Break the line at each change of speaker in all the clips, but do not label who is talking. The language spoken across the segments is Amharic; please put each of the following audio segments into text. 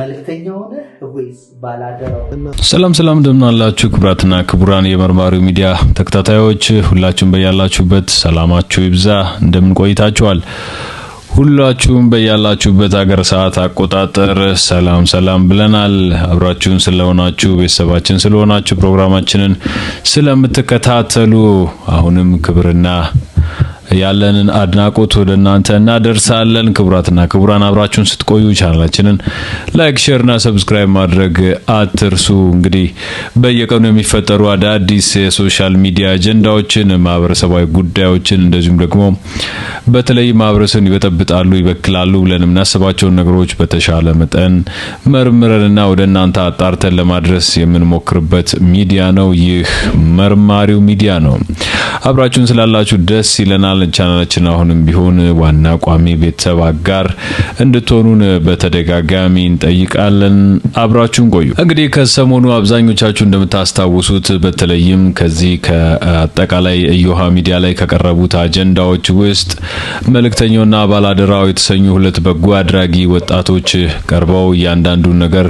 መልእክተኛው ነህ ወይስ ባላደራው?
ሰላም እንደምን አላችሁ? ክቡራትና ክቡራን የመርማሪው ሚዲያ ተከታታዮች ሁላችሁም በያላችሁበት ሰላማችሁ ይብዛ። እንደምን ቆይታችኋል? ሁላችሁም በያላችሁበት ሀገር ሰዓት አቆጣጠር ሰላም ብለናል። አብራችሁን ስለሆናችሁ ቤተሰባችን ስለሆናችሁ ፕሮግራማችንን ስለምትከታተሉ አሁንም ክብርና ያለንን አድናቆት ወደናንተ እናደርሳለን። ክቡራትና ክቡራን አብራችሁን ስትቆዩ ቻናላችንን ላይክ፣ ሼር እና ሰብስክራይብ ማድረግ አትርሱ። እንግዲህ በየቀኑ የሚፈጠሩ አዳዲስ የሶሻል ሚዲያ አጀንዳዎችን፣ ማህበረሰባዊ ጉዳዮችን እንደዚሁም ደግሞ በተለይ ማህበረሰቡን ይበጠብጣሉ፣ ይበክላሉ ብለን የምናስባቸውን ነገሮች በተሻለ መጠን መርምረንና ወደናንተ አጣርተን ለማድረስ የምንሞክርበት ሚዲያ ነው። ይህ መርማሪው ሚዲያ ነው። አብራችሁን ስላላችሁ ደስ ይለናል። ቻናላችን አሁንም ቢሆን ዋና ቋሚ ቤተሰብ አጋር እንድትሆኑን በተደጋጋሚ እንጠይቃለን። አብራችሁን ቆዩ። እንግዲህ ከሰሞኑ አብዛኞቻችሁ እንደምታስታውሱት በተለይም ከዚህ ከአጠቃላይ እዮሃ ሚዲያ ላይ ከቀረቡት አጀንዳዎች ውስጥ መልእክተኛውና ባላደራው የተሰኙ ሁለት በጎ አድራጊ ወጣቶች ቀርበው እያንዳንዱን ነገር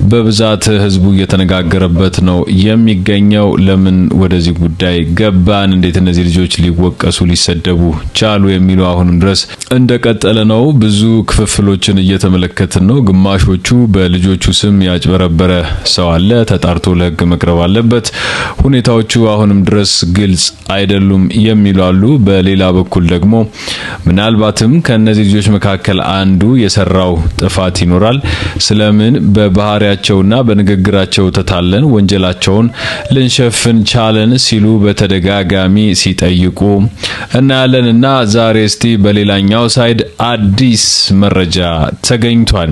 በብዛት ህዝቡ እየተነጋገረበት ነው የሚገኘው። ለምን ወደዚህ ጉዳይ ገባን? እንዴት እነዚህ ልጆች ሊወቀሱ ሊሰደቡ ቻሉ? የሚለው አሁንም ድረስ እንደቀጠለ ነው። ብዙ ክፍፍሎችን እየተመለከትን ነው። ግማሾቹ በልጆቹ ስም ያጭበረበረ ሰው አለ፣ ተጣርቶ ለህግ መቅረብ አለበት፣ ሁኔታዎቹ አሁንም ድረስ ግልጽ አይደሉም የሚሉ አሉ። በሌላ በኩል ደግሞ ምናልባትም ከነዚህ ልጆች መካከል አንዱ የሰራው ጥፋት ይኖራል፣ ስለምን በባህሪያቸውና በንግግራቸው ተታለን ወንጀላቸውን ልንሸፍን ቻለን ሲሉ በተደጋጋሚ ሲጠይቁ እናያለንና ዛሬ እስቲ በሌላኛው ሳይድ አዲስ መረጃ ተገኝቷል።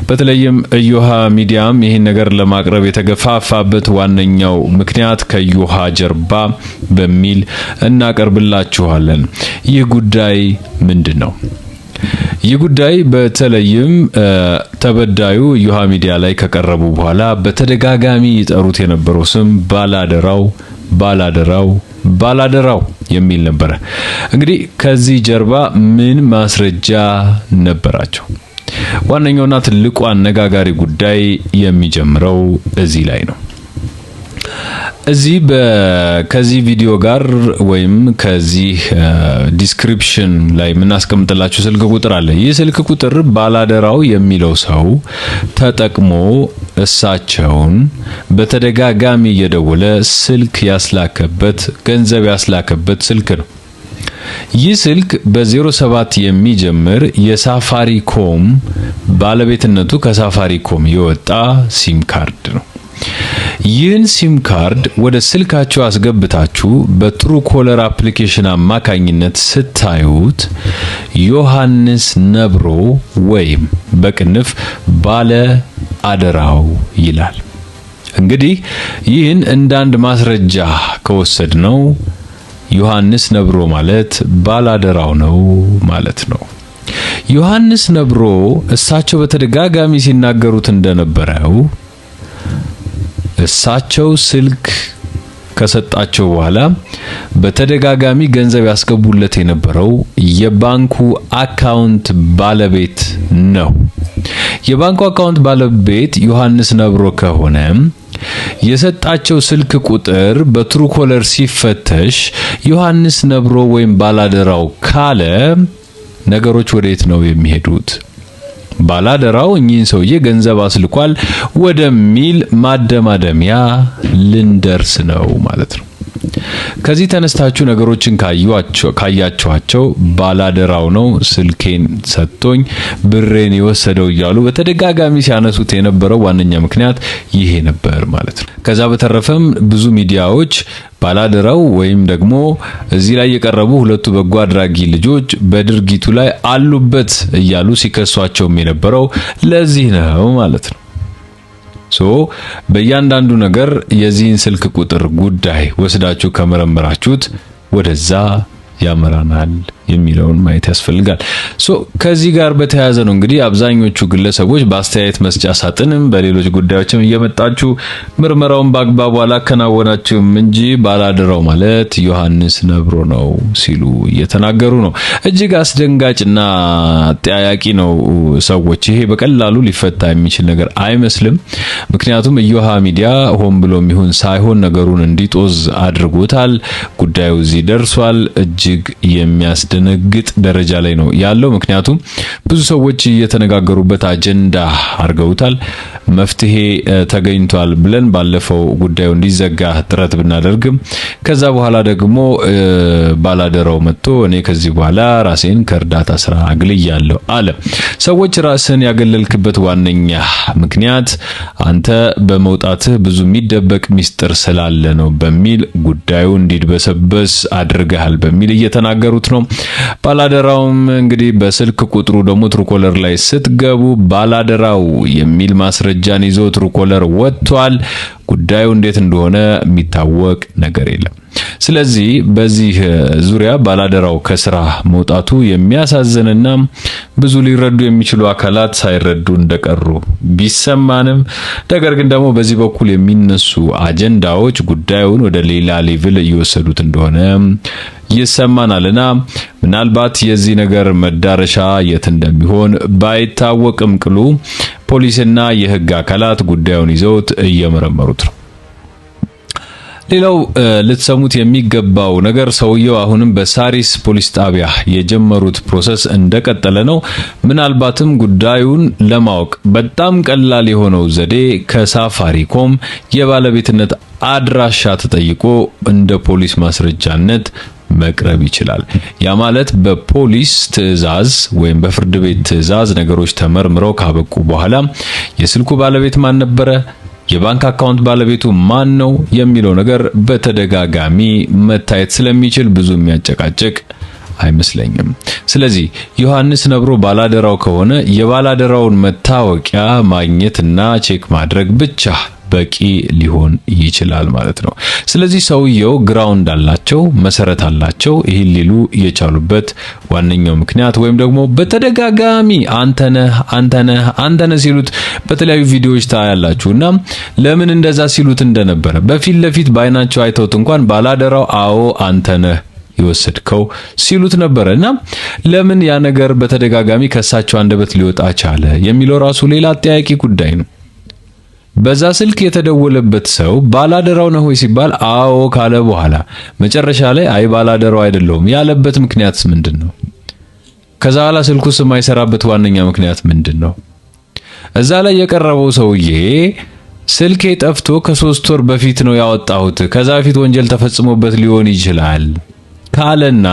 በተለይም እዮሃ ሚዲያም ይህን ነገር ለማቅረብ የተገፋፋበት ዋነኛው ምክንያት ከእዮሃ ጀርባ በሚል እናቀርብላችኋለን። ይህ ጉዳይ ምንድነው? ይህ ጉዳይ በተለይም ተበዳዩ እዮሃ ሚዲያ ላይ ከቀረቡ በኋላ በተደጋጋሚ ይጠሩት የነበረው ስም ባላደራው የሚል ነበር። እንግዲህ ከዚህ ጀርባ ምን ማስረጃ ነበራቸው? ዋነኛውና ትልቁ አነጋጋሪ ጉዳይ የሚጀምረው እዚህ ላይ ነው። እዚህ ከዚህ ቪዲዮ ጋር ወይም ከዚህ ዲስክሪፕሽን ላይ የምናስቀምጥላችሁ ስልክ ቁጥር አለ። ይህ ስልክ ቁጥር ባላደራው የሚለው ሰው ተጠቅሞ እሳቸውን በተደጋጋሚ እየደወለ ስልክ ያስላከበት ገንዘብ ያስላከበት ስልክ ነው። ይህ ስልክ በ07 የሚጀምር የሳፋሪኮም ባለቤትነቱ ከሳፋሪኮም የወጣ ሲም ካርድ ነው። ይህን ሲም ካርድ ወደ ስልካችሁ አስገብታችሁ በትሩ ኮለር አፕሊኬሽን አማካኝነት ስታዩት ዮሐንስ ነብሮ ወይም በቅንፍ ባለ አደራው ይላል። እንግዲህ ይህን እንዳንድ ማስረጃ ከወሰድነው ዮሐንስ ነብሮ ማለት ባላደራው ነው ማለት ነው። ዮሐንስ ነብሮ እሳቸው በተደጋጋሚ ሲናገሩት እንደነበረው እሳቸው ስልክ ከሰጣቸው በኋላ በተደጋጋሚ ገንዘብ ያስገቡለት የነበረው የባንኩ አካውንት ባለቤት ነው። የባንኩ አካውንት ባለቤት ዮሐንስ ነብሮ ከሆነ የሰጣቸው ስልክ ቁጥር በትሩ ኮለር ሲፈተሽ ዮሐንስ ነብሮ ወይም ባላደራው ካለ ነገሮች ወዴት ነው የሚሄዱት? ባላደራው እኚህን ሰውዬ ገንዘብ አስልኳል ወደሚል ማደማደሚያ ልንደርስ ነው ማለት ነው። ከዚህ ተነስታችሁ ነገሮችን ካያችኋቸው ባላደራው ነው ስልኬን ሰጥቶኝ ብሬን የወሰደው እያሉ በተደጋጋሚ ሲያነሱት የነበረው ዋነኛ ምክንያት ይሄ ነበር ማለት ነው። ከዛ በተረፈም ብዙ ሚዲያዎች ባላደራው ወይም ደግሞ እዚህ ላይ የቀረቡ ሁለቱ በጎ አድራጊ ልጆች በድርጊቱ ላይ አሉበት እያሉ ሲከሷቸውም የነበረው ለዚህ ነው ማለት ነው። በእያንዳንዱ ነገር የዚህን ስልክ ቁጥር ጉዳይ ወስዳችሁ ከመረመራችሁት ወደዛ ያመራናል የሚለውን ማየት ያስፈልጋል። ከዚህ ጋር በተያያዘ ነው እንግዲህ አብዛኞቹ ግለሰቦች በአስተያየት መስጫ ሳጥንም በሌሎች ጉዳዮችም እየመጣችሁ ምርመራውን በአግባቡ አላከናወናችሁም እንጂ ባላደራው ማለት ዮሐንስ ነብሮ ነው ሲሉ እየተናገሩ ነው። እጅግ አስደንጋጭና አጠያያቂ ነው። ሰዎች ይሄ በቀላሉ ሊፈታ የሚችል ነገር አይመስልም። ምክንያቱም እዮሃ ሚዲያ ሆን ብሎም ይሁን ሳይሆን ነገሩን እንዲጦዝ አድርጎታል። ጉዳዩ እዚህ ደርሷል። እጅግ የሚያስደነግጥ ደረጃ ላይ ነው ያለው። ምክንያቱም ብዙ ሰዎች እየተነጋገሩበት አጀንዳ አድርገውታል። መፍትሄ ተገኝቷል ብለን ባለፈው ጉዳዩ እንዲዘጋ ጥረት ብናደርግም ከዛ በኋላ ደግሞ ባላደራው መጥቶ እኔ ከዚህ በኋላ ራሴን ከእርዳታ ስራ አግልያለሁ አለ። ሰዎች ራስን ያገለልክበት ዋነኛ ምክንያት አንተ በመውጣትህ ብዙ የሚደበቅ ሚስጥር ስላለ ነው በሚል ጉዳዩ እንዲድበሰበስ አድርገሃል በሚል እየተናገሩት ነው። ባላደራውም እንግዲህ በስልክ ቁጥሩ ደግሞ ትሩኮለር ላይ ስትገቡ ባላደራው የሚል ማስረጃን ይዞ ትሩኮለር ወጥቷል። ጉዳዩ እንዴት እንደሆነ የሚታወቅ ነገር የለም። ስለዚህ በዚህ ዙሪያ ባላደራው ከስራ መውጣቱ የሚያሳዝንና ብዙ ሊረዱ የሚችሉ አካላት ሳይረዱ እንደቀሩ ቢሰማንም ነገር ግን ደግሞ በዚህ በኩል የሚነሱ አጀንዳዎች ጉዳዩን ወደ ሌላ ሌቭል እየወሰዱት እንደሆነ ይሰማናልና ምናልባት የዚህ ነገር መዳረሻ የት እንደሚሆን ባይታወቅም ቅሉ ፖሊስና የህግ አካላት ጉዳዩን ይዘውት እየመረመሩት ነው። ሌላው ልትሰሙት የሚገባው ነገር ሰውየው አሁንም በሳሪስ ፖሊስ ጣቢያ የጀመሩት ፕሮሰስ እንደቀጠለ ነው። ምናልባትም ጉዳዩን ለማወቅ በጣም ቀላል የሆነው ዘዴ ከሳፋሪኮም የባለቤትነት አድራሻ ተጠይቆ እንደ ፖሊስ ማስረጃነት መቅረብ ይችላል። ያ ማለት በፖሊስ ትዕዛዝ ወይም በፍርድ ቤት ትዕዛዝ ነገሮች ተመርምረው ካበቁ በኋላ የስልኩ ባለቤት ማን ነበረ፣ የባንክ አካውንት ባለቤቱ ማን ነው የሚለው ነገር በተደጋጋሚ መታየት ስለሚችል ብዙ የሚያጨቃጭቅ አይመስለኝም። ስለዚህ ዮሐንስ ነብሮ ባላደራው ከሆነ የባላደራውን መታወቂያ ማግኘትና ቼክ ማድረግ ብቻ በቂ ሊሆን ይችላል ማለት ነው። ስለዚህ ሰውየው ግራውንድ አላቸው፣ መሰረት አላቸው። ይሄን ሊሉ የቻሉበት ዋነኛው ምክንያት ወይም ደግሞ በተደጋጋሚ አንተነህ ሲሉት በተለያዩ ቪዲዮዎች ታያላችሁና ለምን እንደዛ ሲሉት እንደነበረ በፊት ለፊት ባይናቸው አይተውት እንኳን ባላደራው አዎ አንተነህ ይወሰድከው ሲሉት ነበርና ለምን ያ ነገር በተደጋጋሚ ከሳቸው አንደበት ሊወጣ ቻለ የሚለው ራሱ ሌላ አጠያቂ ጉዳይ ነው። በዛ ስልክ የተደወለበት ሰው ባላደራው ነው ወይ ሲባል አዎ ካለ በኋላ መጨረሻ ላይ አይ ባላደራው አይደለሁም ያለበት ምክንያት ምንድነው? ከዛ በኋላ ስልኩ የማይሰራበት ዋነኛ ምክንያት ምንድነው? እዛ ላይ የቀረበው ሰውዬ ስልኬ ጠፍቶ ከ3 ወር በፊት ነው ያወጣሁት፣ ከዛ በፊት ወንጀል ተፈጽሞበት ሊሆን ይችላል ካለና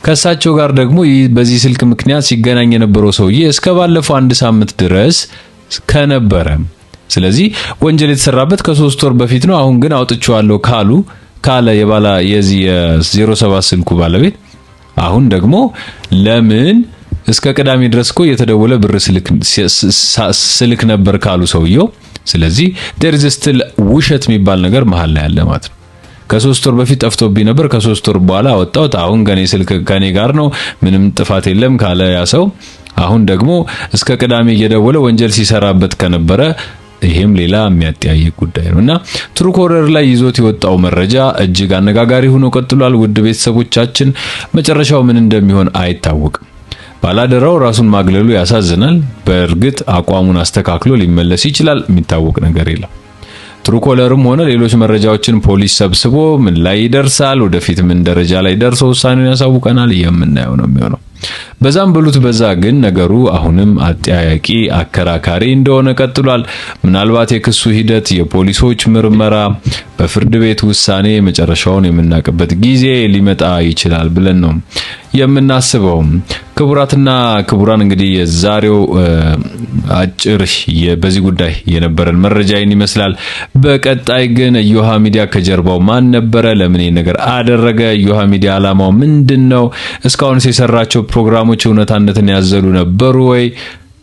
ከሳቸው ጋር ደግሞ በዚህ ስልክ ምክንያት ሲገናኝ የነበረው ሰውዬ እስከ ባለፈው 1 ሳምንት ድረስ ከነበረ ስለዚህ ወንጀል የተሰራበት ከ3 ወር በፊት ነው፣ አሁን ግን አውጥቼዋለሁ ካለ የዚህ የ07 ስልኩ ባለቤት አሁን ደግሞ ለምን እስከ ቅዳሜ ድረስ እኮ የተደወለ ብር ስልክ ነበር ካሉ ሰውየው፣ ስለዚህ there is still ውሸት የሚባል ነገር መሃል ላይ ያለ ማለት ነው። ከ3 ወር በፊት ጠፍቶብኝ ነበር፣ ከ3 ወር በኋላ አወጣሁት፣ አሁን ስልክ ከኔ ጋር ነው፣ ምንም ጥፋት የለም ካለ ያ ሰው አሁን ደግሞ እስከ ቅዳሜ እየደወለ ወንጀል ሲሰራበት ከነበረ ይሄም ሌላ የሚያጠያይቅ ጉዳይ ነውና ትሩኮለር ላይ ይዞት የወጣው መረጃ እጅግ አነጋጋሪ ሆኖ ቀጥሏል። ውድ ቤተሰቦቻችን መጨረሻው ምን እንደሚሆን አይታወቅም። ባላደራው ራሱን ማግለሉ ያሳዝናል። በእርግጥ አቋሙን አስተካክሎ ሊመለስ ይችላል፣ የሚታወቅ ነገር የለም። ትሩኮለርም ሆነ ሌሎች መረጃዎችን ፖሊስ ሰብስቦ ምን ላይ ይደርሳል፣ ወደፊት ምን ደረጃ ላይ ደርሶ ውሳኔውን ያሳውቀናል፣ የምናየው ነው የሚሆነው። በዛም ብሉት በዛ ግን ነገሩ አሁንም አጠያያቂ አከራካሪ እንደሆነ ቀጥሏል። ምናልባት የክሱ ሂደት፣ የፖሊሶች ምርመራ፣ በፍርድ ቤት ውሳኔ መጨረሻውን የምናውቅበት ጊዜ ሊመጣ ይችላል ብለን ነው የምናስበው። ክቡራትና ክቡራን እንግዲህ የዛሬው አጭር በዚህ ጉዳይ የነበረን መረጃ ይህን ይመስላል። በቀጣይ ግን እዮሃ ሚዲያ ከጀርባው ማን ነበረ? ለምን ነገር አደረገ? እዮሃ ሚዲያ ዓላማው ምንድነው? እስካሁንስ የሰራቸው ፕሮግራሞች እውነታነትን ያዘሉ ነበሩ ወይ?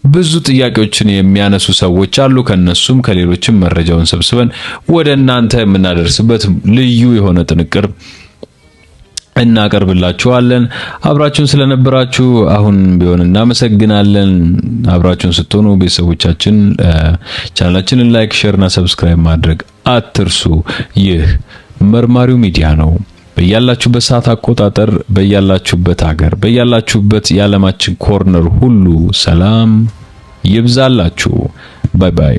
ብዙ ጥያቄዎችን የሚያነሱ ሰዎች አሉ። ከነሱም ከሌሎችም መረጃውን ሰብስበን ወደ እናንተ የምናደርስበት ልዩ የሆነ ጥንቅር እናቀርብላችኋለን። አብራችሁን ስለነበራችሁ አሁን ቢሆን እናመሰግናለን። አብራችሁን ስትሆኑ ቤተሰቦቻችን ቻናላችንን ላይክ፣ ሼር እና ሰብስክራይብ ማድረግ አትርሱ። ይህ መርማሪው ሚዲያ ነው። በያላችሁበት ሰዓት አቆጣጠር፣ በያላችሁበት ሀገር፣ በያላችሁበት የዓለማችን ኮርነር ሁሉ ሰላም ይብዛላችሁ። ባይ ባይ።